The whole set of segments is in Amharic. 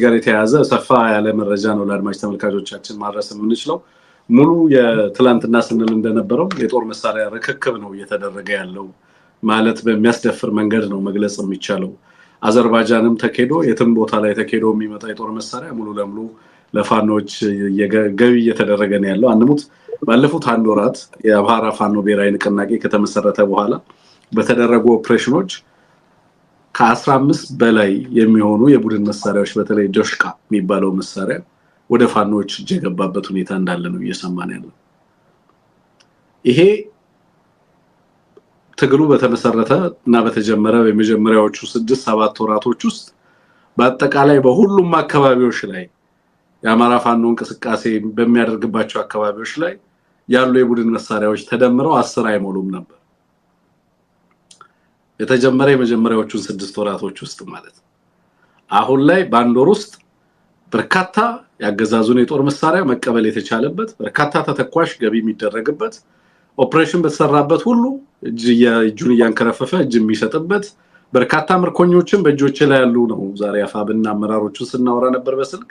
ጋር የተያዘ ሰፋ ያለ መረጃ ነው ለአድማጭ ተመልካቾቻችን ማድረስ የምንችለው። ሙሉ የትላንትና ስንል እንደነበረው የጦር መሳሪያ ርክክብ ነው እየተደረገ ያለው ማለት በሚያስደፍር መንገድ ነው መግለጽ የሚቻለው። አዘርባይጃንም ተከዶ የትም ቦታ ላይ ተከዶ የሚመጣ የጦር መሳሪያ ሙሉ ለሙሉ ለፋኖች ገቢ እየተደረገ ነው ያለው። አንሙት ባለፉት አንድ ወራት የአማራ ፋኖ ብሔራዊ ንቅናቄ ከተመሰረተ በኋላ በተደረጉ ኦፕሬሽኖች ከ15 በላይ የሚሆኑ የቡድን መሳሪያዎች በተለይ ዶሽቃ የሚባለው መሳሪያ ወደ ፋኖች የገባበት ሁኔታ እንዳለ ነው እየሰማን ያለው። ይሄ ትግሉ በተመሰረተ እና በተጀመረ በመጀመሪያዎቹ 6-7 ወራቶች ውስጥ በአጠቃላይ በሁሉም አካባቢዎች ላይ የአማራ ፋኖ እንቅስቃሴ በሚያደርግባቸው አካባቢዎች ላይ ያሉ የቡድን መሳሪያዎች ተደምረው 10 አይሞሉም ነበር። የተጀመረ የመጀመሪያዎቹን 6 ወራቶች ውስጥ ማለት አሁን ላይ በአንድ ወር ውስጥ በርካታ ያገዛዙን የጦር መሳሪያ መቀበል የተቻለበት በርካታ ተተኳሽ ገቢ የሚደረግበት ኦፕሬሽን በተሰራበት ሁሉ እጁን ያንከረፈፈ እጅ የሚሰጥበት በርካታ ምርኮኞችን በእጆች ላይ ያሉ ነው። ዛሬ አፋብና አመራሮቹን ስናወራ ነበር በስልክ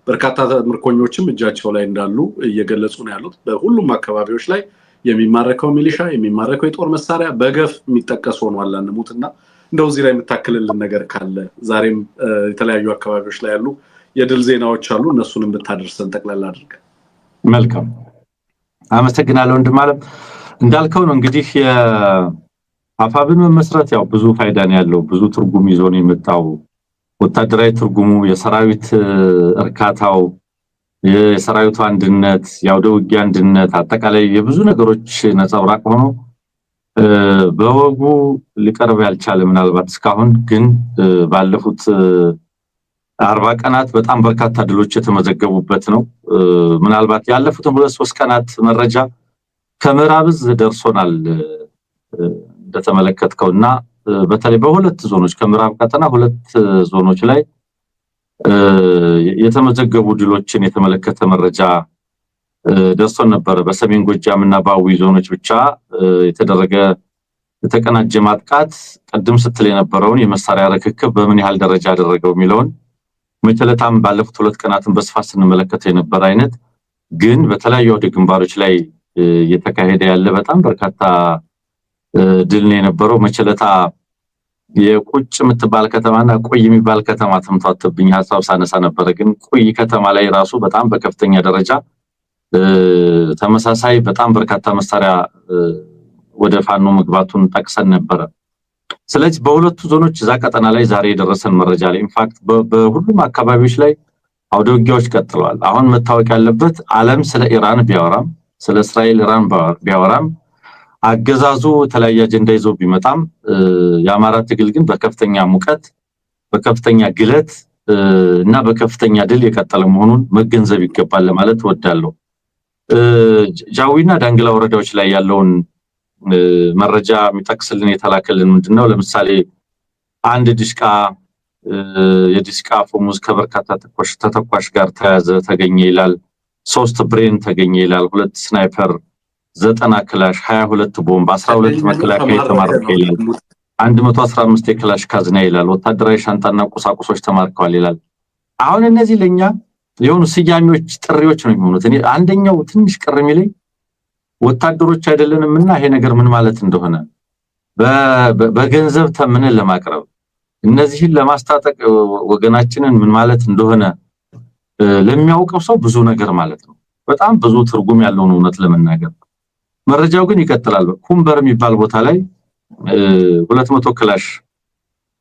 በርካታ ምርኮኞችም እጃቸው ላይ እንዳሉ እየገለጹ ነው ያሉት። በሁሉም አካባቢዎች ላይ የሚማረከው ሚሊሻ የሚማረከው የጦር መሳሪያ በገፍ የሚጠቀስ ሆኗል። አንሙትና እንደው እዚህ ላይ የምታክልልን ነገር ካለ ዛሬም የተለያዩ አካባቢዎች ላይ ያሉ የድል ዜናዎች አሉ፣ እነሱንም ብታደርሰን ጠቅላላ አድርገን። መልካም አመሰግናለሁ። እንደማለም እንዳልከው ነው እንግዲህ የአፋብን መመስረት ያው ብዙ ፋይዳ ነው ያለው፣ ብዙ ትርጉም ይዞ ነው የመጣው። ወታደራዊ ትርጉሙ የሰራዊት እርካታው የሰራዊቱ አንድነት ያው ደውጊያ አንድነት አጠቃላይ የብዙ ነገሮች ነጸብራቅ ሆኖ በወጉ ሊቀርብ ያልቻለ ምናልባት እስካሁን ግን ባለፉት 40 ቀናት በጣም በርካታ ድሎች የተመዘገቡበት ነው። ምናልባት ያለፉትን 2-3 ቀናት መረጃ ከምዕራብዝ ደርሶናል እንደተመለከትከውና በተለይ በሁለት ዞኖች ከምዕራብ ቀጠና 2 ዞኖች ላይ የተመዘገቡ ድሎችን የተመለከተ መረጃ ደርሶን ነበር። በሰሜን ጎጃም እና በአዊ ዞኖች ብቻ የተደረገ የተቀናጀ ማጥቃት ቀደም ስትል የነበረውን የመሳሪያ ርክክብ በምን ያህል ደረጃ አደረገው የሚለውን መቸለታም ባለፉት 2 ቀናትን በስፋት ስንመለከተው የነበረ አይነት ግን በተለያዩ ወደ ግንባሮች ላይ እየተካሄደ ያለ በጣም በርካታ ድል ነው የነበረው። መቸለታ የቁጭ የምትባል ከተማና ቆይ የሚባል ከተማ ተምታተብኝ ሐሳብ ሳነሳ ነበር። ግን ቆይ ከተማ ላይ ራሱ በጣም በከፍተኛ ደረጃ ተመሳሳይ በጣም በርካታ መሳሪያ ወደ ፋኖ መግባቱን ጠቅሰን ነበር። ስለዚህ በሁለቱ ዞኖች እዛ ቀጠና ላይ ዛሬ የደረሰን መረጃ ላይ ኢንፋክት በሁሉም አካባቢዎች ላይ አውደ ውጊያዎች ቀጥለዋል። አሁን መታወቅ ያለበት ዓለም ስለ ኢራን ቢያወራም ስለ እስራኤል ኢራን ቢያወራም አገዛዙ የተለያየ አጀንዳ ይዞ ቢመጣም የአማራ ትግል ግን በከፍተኛ ሙቀት በከፍተኛ ግለት እና በከፍተኛ ድል የቀጠለ መሆኑን መገንዘብ ይገባል ለማለት እወዳለሁ። ጃዊና ዳንግላ ወረዳዎች ላይ ያለውን መረጃ የሚጠቅስልን የተላከልን ምንድነው? ለምሳሌ አንድ ዲሽቃ የዲሽቃ ፎሙዝ ከበርካታ ተተኳሽ ጋር ተገኘ ይላል። 3 ብሬን ተገኘ ይላል። 2 ስናይፐር 90 ክላሽ 22 ቦምብ 12 መከላከያ ተማርከ ይላል። 115 የክላሽ ካዝና ይላል። ወታደራዊ ሻንጣና ቁሳቁሶች ተማርከዋል ይላል። አሁን እነዚህ ለኛ የሆኑ ስያሜዎች ጥሪዎች ነው የሚሆኑት። እኔ አንደኛው ትንሽ ቅር የሚለኝ ወታደሮች አይደለንምና ይሄ ነገር ምን ማለት እንደሆነ በገንዘብ ተምነን ለማቅረብ እነዚህን ለማስታጠቅ ወገናችንን ምን ማለት እንደሆነ ለሚያውቀው ሰው ብዙ ነገር ማለት ነው። በጣም ብዙ ትርጉም ያለው ነው እውነት ለመናገር። መረጃው ግን ይቀጥላል። ኩምበር የሚባል ቦታ ላይ 200 ክላሽ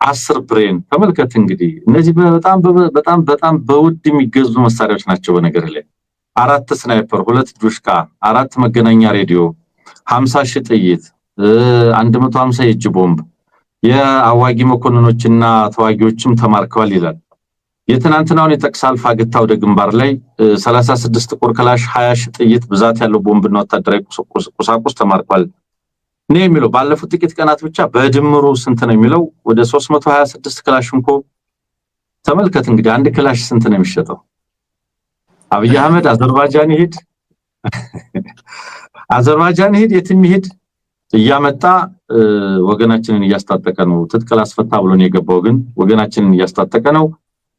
10 ብሬን ተመልከት። እንግዲህ እነዚህ በጣም በውድ የሚገዙ መሳሪያዎች ናቸው። በነገር ላይ 4 ስናይፐር 2 ዱሽቃ 4 መገናኛ ሬዲዮ 50 ሺህ ጥይት 150 የእጅ ቦምብ የአዋጊ መኮንኖችና ተዋጊዎችም ተማርከዋል ይላል። የትናንትናውን የጠቅሳል ፋግታ ወደ ግንባር ላይ 36 ጥቁር ክላሽ 20 ሺህ ጥይት ብዛት ያለው ቦምብና ወታደራዊ ቁሳቁስ ተማርኳል ነው የሚለው። ባለፉት ጥቂት ቀናት ብቻ በድምሩ ስንት ነው የሚለው ወደ 326 ክላሽንኮ ተመልከት። እንግዲህ አንድ ክላሽ ስንት ነው የሚሸጠው? አብይ አህመድ አዘርባይጃን ሄድ የትም ሄድ እያመጣ ወገናችንን እያስታጠቀ ነው። ትጥቅ ላስፈታ ብሎ ነው የገባው፣ ግን ወገናችንን እያስታጠቀ ነው።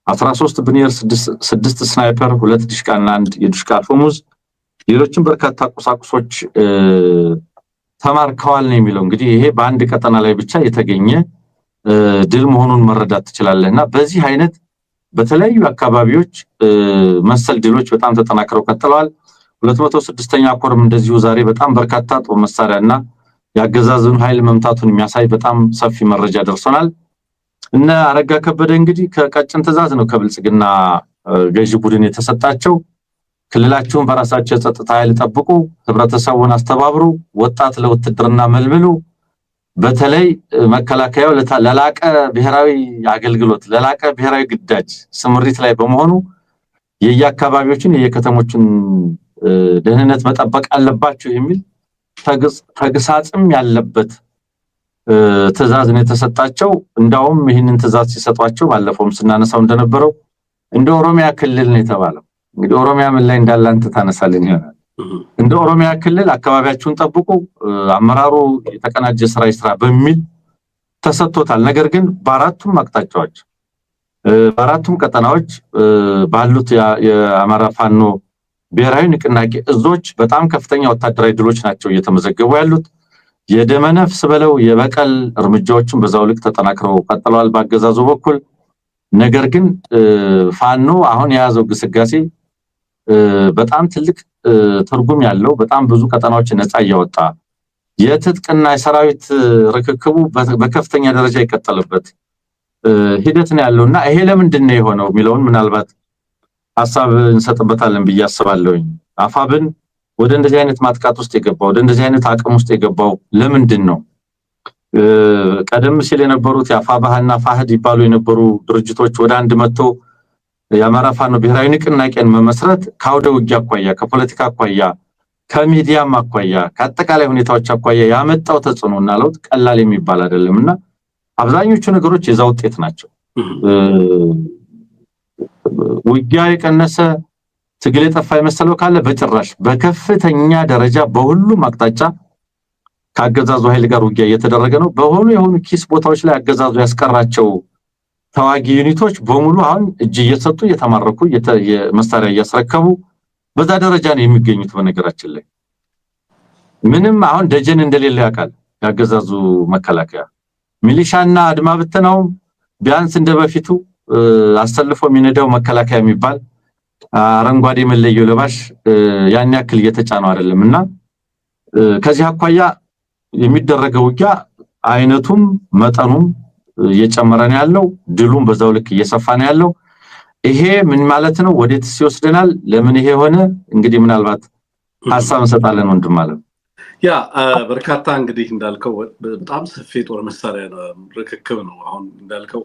13 ብኔር 6 ስናይፐር 2 ዲሽቃና 1 የዲሽቃ ፈሙዝ ሌሎችም በርካታ ቁሳቁሶች ተማርከዋል ነው የሚለው። እንግዲህ ይሄ በአንድ ቀጠና ላይ ብቻ የተገኘ ድል መሆኑን መረዳት ትችላለህና በዚህ አይነት በተለያዩ አካባቢዎች መሰል ድሎች በጣም ተጠናክረው ቀጥለዋል። 206ኛ ኮርም እንደዚሁ ዛሬ በጣም በርካታ ጦር መሳሪያና ያገዛዙን ኃይል መምታቱን የሚያሳይ በጣም ሰፊ መረጃ ደርሶናል። እና አረጋ ከበደ እንግዲህ ከቀጭን ትዕዛዝ ነው ከብልጽግና ገዢ ቡድን የተሰጣቸው። ክልላቸውን በራሳቸው የጸጥታ ኃይል ጠብቁ፣ ህብረተሰቡን አስተባብሩ፣ ወጣት ለውትድርና መልምሉ፣ በተለይ መከላከያው ለላቀ ብሔራዊ አገልግሎት ለላቀ ብሔራዊ ግዳጅ ስምሪት ላይ በመሆኑ የየአካባቢዎችን የየከተሞችን ደህንነት መጠበቅ አለባችሁ የሚል ተግሳጽም ያለበት ትዕዛዝ ነው የተሰጣቸው። እንዳውም ይህንን ትዕዛዝ ሲሰጧቸው ባለፈውም ስናነሳው እንደነበረው እንደ ኦሮሚያ ክልል ነው የተባለው። እንግዲህ ኦሮሚያ ምን ላይ እንዳለ አንተ ታነሳልን ይሆናል። እንደ ኦሮሚያ ክልል አካባቢያችሁን ጠብቁ፣ አመራሩ የተቀናጀ ስራ ይስራ በሚል ተሰጥቶታል። ነገር ግን በአራቱም አቅጣጫዎች በአራቱም ቀጠናዎች ባሉት የአማራ ፋኖ ብሔራዊ ንቅናቄ እዞች በጣም ከፍተኛ ወታደራዊ ድሎች ናቸው እየተመዘገቡ ያሉት። የደመነፍስ በለው የበቀል እርምጃዎችን በዛው ልክ ተጠናክረው ቀጥለዋል በአገዛዙ በኩል። ነገር ግን ፋኖ አሁን የያዘው ግስጋሴ በጣም ትልቅ ትርጉም ያለው በጣም ብዙ ቀጠናዎች ነፃ እያወጣ የትጥቅና የሰራዊት ርክክቡ በከፍተኛ ደረጃ የቀጠለበት ሂደት ነው ያለውና ይሄ ለምንድን ነው የሆነው የሚለውን ምናልባት ሐሳብ እንሰጥበታለን ብዬ አስባለሁኝ። አፋብን ወደ እንደዚህ አይነት ማጥቃት ውስጥ የገባው ወደ እንደዚህ አይነት አቅም ውስጥ የገባው ለምንድን ነው? ቀደም ሲል የነበሩት የአፋባህና ፋህድ ይባሉ የነበሩ ድርጅቶች ወደ አንድ መጥቶ የአማራ ፋኖ ብሔራዊ ንቅናቄን መመስረት ከአውደ ውጊያ አኳያ ከፖለቲካ አኳያ ከሚዲያም አኳያ ከአጠቃላይ ሁኔታዎች አኳያ ያመጣው ተጽዕኖና ለውጥ ቀላል የሚባል አይደለምና አብዛኞቹ ነገሮች የዛ ውጤት ናቸው። ውጊያ የቀነሰ ትግል የጠፋ የመሰለው ካለ በጭራሽ በከፍተኛ ደረጃ በሁሉም አቅጣጫ ከአገዛዙ ኃይል ጋር ውጊያ እየተደረገ ነው። የሆኑ ኪስ ቦታዎች ላይ አገዛዙ ያስቀራቸው ተዋጊ ዩኒቶች በሙሉ አሁን እጅ እየሰጡ እየተማረኩ የመሳሪያ እያስረከቡ በዛ ደረጃ ነው የሚገኙት። በነገራችን ላይ ምንም አሁን ደጀን እንደሌለ ያውቃል ያገዛዙ መከላከያ። ሚሊሻና አድማ ብተናው ቢያንስ እንደበፊቱ አሰልፎ የሚነዳው መከላከያ የሚባል አረንጓዴ መለዮ ለባሽ ያን ያክል እየተጫነው አይደለምና ከዚህ አኳያ የሚደረገው ውጊያ አይነቱም መጠኑም እየጨመረ ነው ያለው። ድሉም በዛው ልክ እየሰፋ ነው ያለው። ይሄ ምን ማለት ነው? ወዴትስ ይወስደናል? ለምን ይሄ ሆነ? እንግዲህ ምናልባት ሐሳብ እንሰጣለን ወንድም ማለት ያ በርካታ እንግዲህ እንዳልከው በጣም ሰፊ ጦር መሳሪያ ርክክብ ነው። አሁን እንዳልከው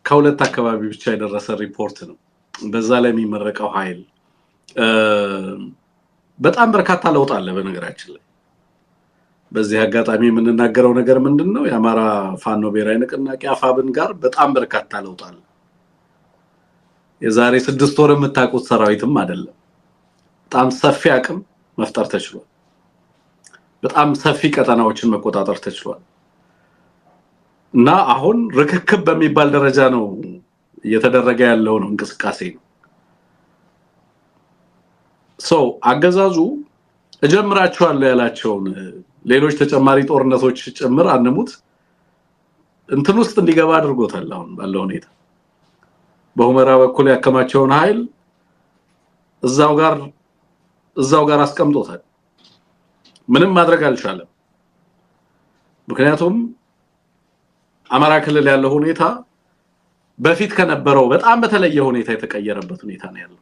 ከሁለት አካባቢ ብቻ የደረሰ ሪፖርት ነው። በዛ ላይ የሚመረቀው ኃይል በጣም በርካታ ለውጥ አለ። በነገራችን ላይ በዚህ አጋጣሚ የምንናገረው ነገር ምንድነው? የአማራ ፋኖ ብሔራዊ ንቅናቄ አፋብን ጋር በጣም በርካታ ለውጥ አለ። የዛሬ 6 ወር የምታውቁት ሰራዊትም አይደለም። በጣም ሰፊ አቅም መፍጠር ተችሏል። በጣም ሰፊ ቀጠናዎችን መቆጣጠር ተችሏል። እና አሁን ርክክብ በሚባል ደረጃ ነው እየተደረገ ያለው ነው እንቅስቃሴ ነው። አገዛዙ እጀምራቸዋለሁ ያላቸውን ሌሎች ተጨማሪ ጦርነቶች ጭምር አንሙት እንትን ውስጥ እንዲገባ አድርጎታል። አሁን ባለው ሁኔታ በሁመራ በኩል ያከማቸውን ኃይል እዛው ጋር አስቀምጦታል። ምንም ማድረግ አልቻለም። ምክንያቱም አማራ ክልል ያለው ሁኔታ በፊት ከነበረው በጣም በተለየ ሁኔታ የተቀየረበት ሁኔታ ነው ያለው።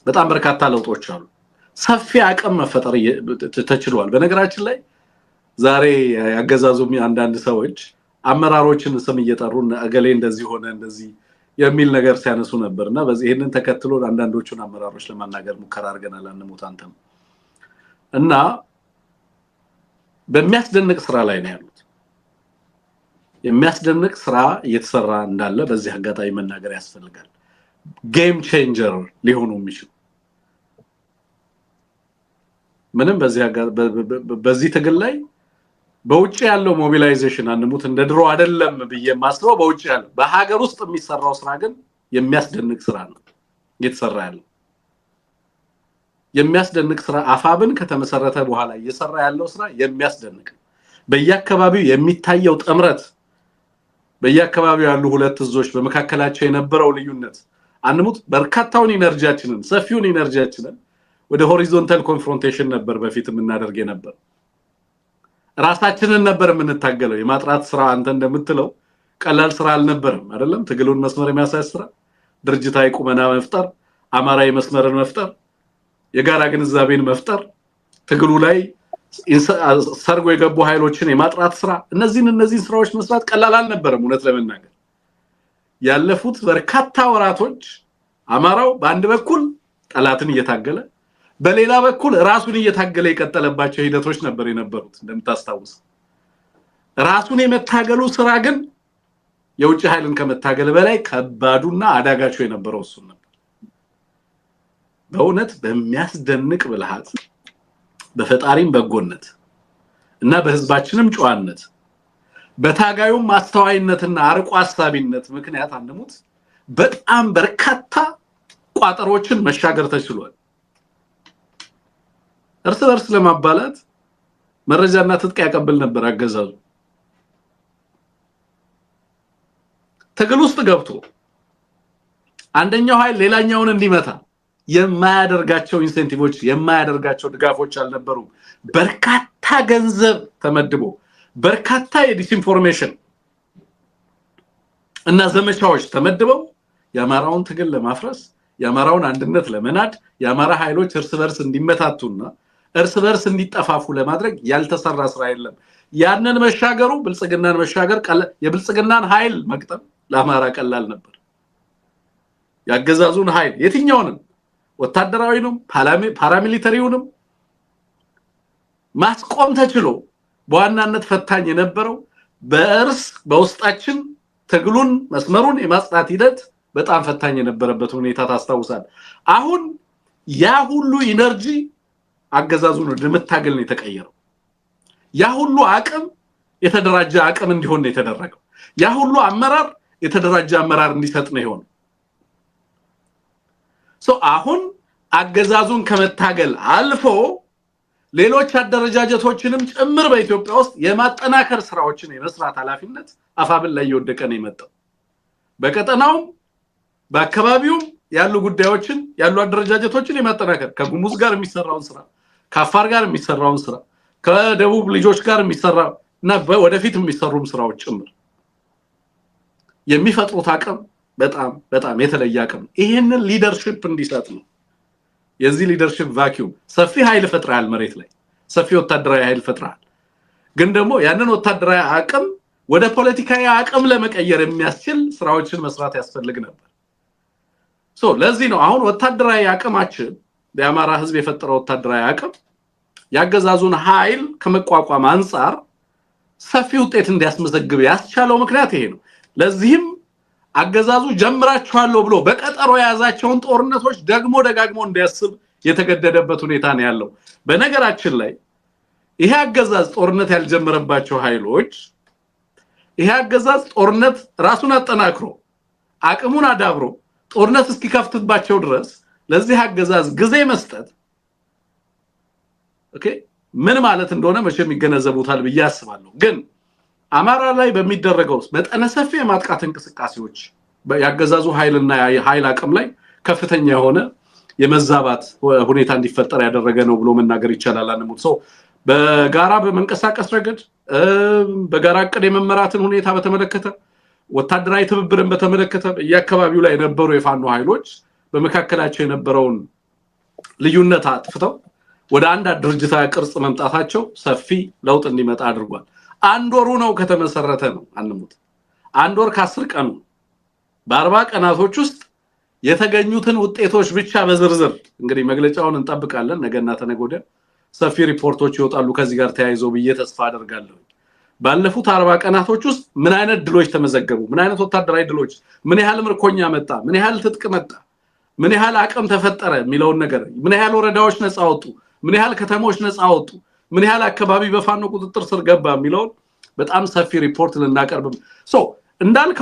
በጣም በርካታ ለውጦች አሉ። ሰፊ አቅም መፈጠር ተችሏል። በነገራችን ላይ ዛሬ ያገዛዙም አንዳንድ ሰዎች አመራሮችን ስም እየጠሩ እገሌ እንደዚህ ሆነ እንደዚህ የሚል ነገር ሲያነሱ ነበርና በዚህ ይሄንን ተከትሎ አንዳንዶቹን አመራሮች ለማናገር ሙከራ አድርገናል። አንሙት አንተም እና በሚያስደንቅ ስራ ላይ ነው ያሉት። የሚያስደንቅ ስራ እየተሰራ እንዳለ በዚህ አጋጣሚ መናገር ያስፈልጋል። ጌም ቼንጀር ሊሆኑ የሚችሉ ምንም በዚህ ትግል ላይ በውጭ ያለው ሞቢላይዜሽን አንሙት እንደ ድሮ አይደለም ብዬ ማስበው። በውጭ ያለው በሀገር ውስጥ የሚሰራው ስራ ግን የሚያስደንቅ ስራ ነው እየተሰራ ያለው የሚያስደንቅ ስራ አፋብን ከተመሰረተ በኋላ እየሰራ ያለው ስራ የሚያስደንቅ በየአካባቢው የሚታየው ጥምረት በየአካባቢው ያሉ ሁለት ህዝቦች በመካከላቸው የነበረው ልዩነት አንሙት በርካታውን ኢነርጂያችንን ሰፊውን ኢነርጂያችንን ወደ ሆሪዞንታል ኮንፍሮንቴሽን ነበር በፊትም እናደርግ የነበር ራሳችንን ነበር የምንታገለው የማጥራት ስራ አንተ እንደምትለው ቀላል ስራ አልነበረም አይደለም ትግሉን መስመር የሚያሳይ ስራ ድርጅታዊ ቁመና መፍጠር አማራዊ መስመርን መፍጠር የጋራ ግንዛቤን መፍጠር ትግሉ ላይ ሰርጎ የገቡ ኃይሎችን የማጥራት ስራ እነዚህ ስራዎች መስራት ቀላል አልነበረም እውነት ለመናገር ያለፉት በርካታ ወራቶች አማራው በአንድ በኩል ጠላትን እየታገለ በሌላ በኩል ራሱን እየታገለ የቀጠለባቸው ሂደቶች ነበር የነበሩት እንደምታስታውስ ራሱን የመታገሉ ስራ ግን የውጭ ኃይልን ከመታገል በላይ ከባዱና አዳጋቹ የነበረው እሱ ነበር በእውነት በሚያስደንቅ ብልሃት በፈጣሪም በጎነት እና በህዝባችንም ጨዋነት በታጋዩም ማስተዋይነትና አርቆ አሳቢነት ምክንያት አንደሙት በጣም በርካታ ቋጠሮችን መሻገር ተችሏል እርስ በርስ ለማባላት መረጃና ትጥቅ ያቀብል ነበር አገዛዙ ትግል ውስጥ ገብቶ አንደኛው ኃይል ሌላኛውን እንዲመታ የማያደርጋቸው ኢንሴንቲቮች የማያደርጋቸው ድጋፎች አልነበሩም በርካታ ገንዘብ ተመድቦ በርካታ የዲስኢንፎርሜሽን እና ዘመቻዎች ተመድበው የአማራውን ትግል ለማፍረስ የአማራውን አንድነት ለመናድ የአማራ ኃይሎች እርስ በርስ እንዲመታቱና እርስ በርስ እንዲጠፋፉ ለማድረግ ያልተሰራ ስራ የለም ያንን መሻገሩ ብልጽግናን መሻገር የብልጽግናን ኃይል መቅጠም ለአማራ ቀላል ነበር ያገዛዙን ኃይል የትኛውንም ወታደራዊንም ፓራሚሊተሪውንም ማስቆም ተችሎ በዋናነት ፈታኝ የነበረው በውስጣችን ትግሉን መስመሩን የማጽዳት ሂደት በጣም ፈታኝ የነበረበት ሁኔታ ታስታውሳል አሁን ያ ሁሉ ኢነርጂ አገዛዙን ለመታገል ነው የተቀየረው ያ ሁሉ አቅም የተደራጀ አቅም እንዲሆን ነው የተደረገው ያ ሁሉ አመራር የተደራጀ አመራር እንዲሰጥ ነው ይሆን አሁን አገዛዙን ከመታገል አልፎ ሌሎች አደረጃጀቶችንም ጭምር በኢትዮጵያ ውስጥ የማጠናከር ስራዎችን የመስራት ኃላፊነት አፋብን ላይ እየወደቀ ነው የመጣው በቀጠናው በአካባቢው ያሉ ጉዳዮችን ያሉ አደረጃጀቶችን የማጠናከር ከጉሙዝ ጋር የሚሰራውን ስራ ከአፋር ጋር የሚሰራውን ስራ ከደቡብ ልጆች ጋር የሚሰራና ወደፊት የሚሰሩም ስራዎች ጭምር የሚፈጥሩት አቅም በጣም የተለየ አቅም ይሄንን ሊደርሺፕ እንዲሰጥ ነው የዚህ ሊደርሺፕ ቫኪዩም ሰፊ ኃይል ፈጥራል መሬት ላይ ሰፊ ወታደራዊ ኃይል ፈጥራል ግን ደግሞ ያንን ወታደራዊ አቅም ወደ ፖለቲካዊ አቅም ለመቀየር የሚያስችል ስራዎችን መስራት ያስፈልግ ነበር ለዚህ ነው አሁን ወታደራዊ አቅማችን በአማራ ህዝብ የፈጠረው ወታደራዊ አቅም ያገዛዙን ኃይል ከመቋቋም አንፃር ሰፊ ውጤት እንዲያስመዘግብ ያስቻለው ምክንያት ይሄ ነው ለዚህም አገዛዙ ጀምራቸዋለሁ ብሎ በቀጠሮ ያዛቸውን ጦርነቶች ደግሞ ደጋግሞ እንዲያስብ የተገደደበት ሁኔታ ነው ያለው በነገራችን ላይ ይሄ አገዛዝ ጦርነት ያልጀመረባቸው ኃይሎች ይሄ አገዛዝ ጦርነት ራሱን አጠናክሮ አቅሙን አዳብሮ ጦርነት እስኪከፍትባቸው ድረስ ለዚህ አገዛዝ ጊዜ መስጠት ኦኬ ምን ማለት እንደሆነ መቼም ይገነዘቡታል ብዬ አስባለሁ ግን አማራ ላይ በሚደረገው መጠነ ሰፊ የማጥቃት እንቅስቃሴዎች ያገዛዙ ኃይልና የኃይል አቅም ላይ ከፍተኛ የሆነ የመዛባት ሁኔታ እንዲፈጠር ያደረገ ነው ብሎ መናገር ይቻላል አንሙት በጋራ በመንቀሳቀስ ረገድ በጋራ አቀድ የመመራትን ሁኔታ በተመለከተ ወታደራዊ ትብብርን በተመለከተ በየአካባቢው ላይ የነበሩ የፋኖ ኃይሎች በመካከላቸው የነበረውን ልዩነት አጥፍተው ወደ አንድ ድርጅታዊ ቅርጽ መምጣታቸው ሰፊ ለውጥ እንዲመጣ አድርጓል አንድ ወሩ ነው ከተመሰረተ ነው አንሙት አንድ ወር ከ10 ቀኑ በ40 ቀናቶች ውስጥ የተገኙትን ውጤቶች ብቻ በዝርዝር እንግዲህ መግለጫውን እንጠብቃለን ነገና ተነገወዲያ ሰፊ ሪፖርቶች ይወጣሉ ከዚህ ጋር ተያይዞ ብዬ ተስፋ አደርጋለሁ ባለፉት 40 ቀናቶች ውስጥ ምን አይነት ድሎች ተመዘገቡ ምን አይነት ወታደራዊ ድሎች ምን ያህል ምርኮኛ መጣ ምን ያህል ትጥቅ መጣ ምን ያህል አቅም ተፈጠረ የሚለውን ነገር ምን ያህል ወረዳዎች ነፃ ወጡ ምን ያህል ከተሞች ነፃ ወጡ ምን ያህል አካባቢ በፋኖ ቁጥጥር ስር ገባ የሚለው በጣም ሰፊ ሪፖርት ልናቀርብ እንዳልከው